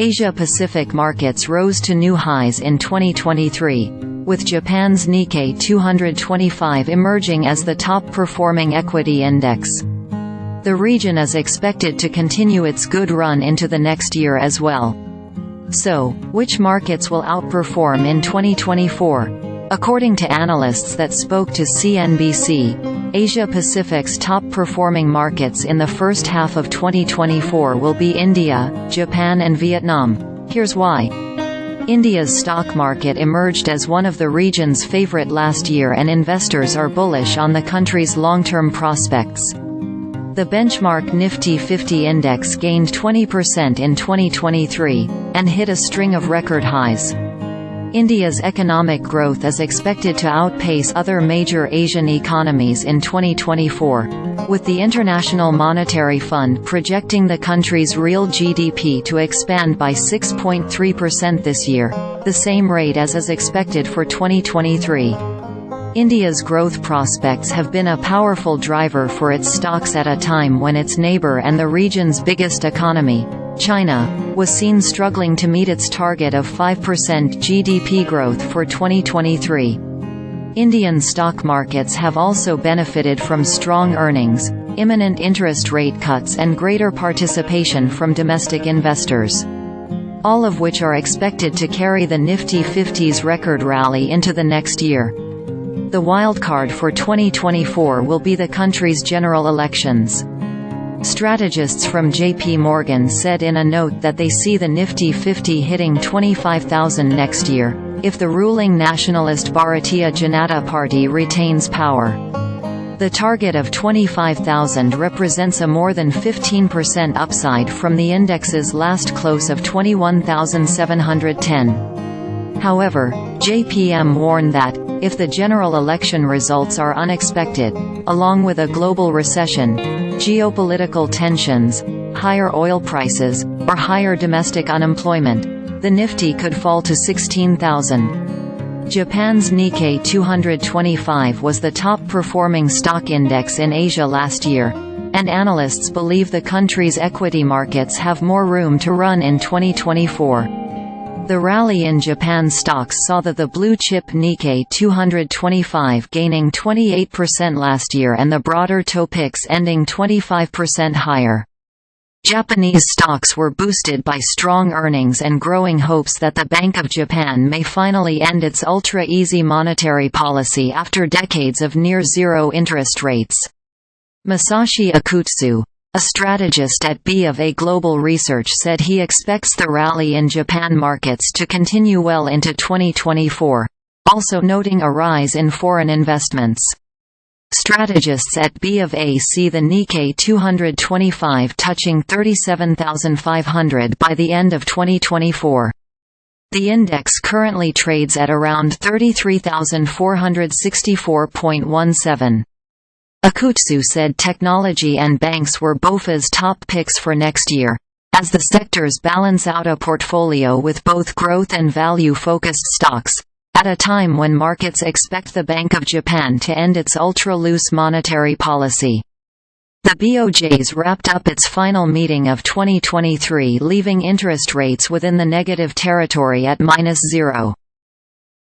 Asia-Pacific markets rose to new highs in 2023, with Japan's Nikkei 225 emerging as the top-performing equity index. The region is expected to continue its good run into the next year as well. So, which markets will outperform in 2024? According to analysts that spoke to CNBC, Asia-Pacific's top-performing markets in the first half of 2024 will be India, Japan and Vietnam. Here's why. India's stock market emerged as one of the region's favorite last year, and investors are bullish on the country's long-term prospects. The benchmark Nifty 50 index gained 20% in 2023, and hit a string of record highs. India's economic growth is expected to outpace other major Asian economies in 2024, with the International Monetary Fund projecting the country's real GDP to expand by 6.3% this year, the same rate as is expected for 2023. India's growth prospects have been a powerful driver for its stocks at a time when its neighbor and the region's biggest economy, China, was seen struggling to meet its target of 5% GDP growth for 2023. Indian stock markets have also benefited from strong earnings, imminent interest rate cuts and greater participation from domestic investors, all of which are expected to carry the Nifty 50's record rally into the next year. The wildcard for 2024 will be the country's general elections. Strategists from JP Morgan said in a note that they see the Nifty 50 hitting 25,000 next year, if the ruling nationalist Bharatiya Janata Party retains power. The target of 25,000 represents a more than 15% upside from the index's last close of 21,710. However, JPM warned that, if the general election results are unexpected, along with a global recession, geopolitical tensions, higher oil prices, or higher domestic unemployment, the Nifty could fall to 16,000. Japan's Nikkei 225 was the top-performing stock index in Asia last year, and analysts believe the country's equity markets have more room to run in 2024. The rally in Japan's stocks saw the blue-chip Nikkei 225 gaining 28% last year and the broader Topix ending 25% higher. Japanese stocks were boosted by strong earnings and growing hopes that the Bank of Japan may finally end its ultra-easy monetary policy after decades of near-zero interest rates. Masashi Akutsu, a strategist at BofA Global Research, said he expects the rally in Japan markets to continue well into 2024, also noting a rise in foreign investments. Strategists at BofA see the Nikkei 225 touching 37,500 by the end of 2024. The index currently trades at around 33,464.17. Akutsu said technology and banks were BofA's top picks for next year, as the sectors balance out a portfolio with both growth and value-focused stocks, at a time when markets expect the Bank of Japan to end its ultra-loose monetary policy. The BOJ's wrapped up its final meeting of 2023, leaving interest rates within the negative territory at -0.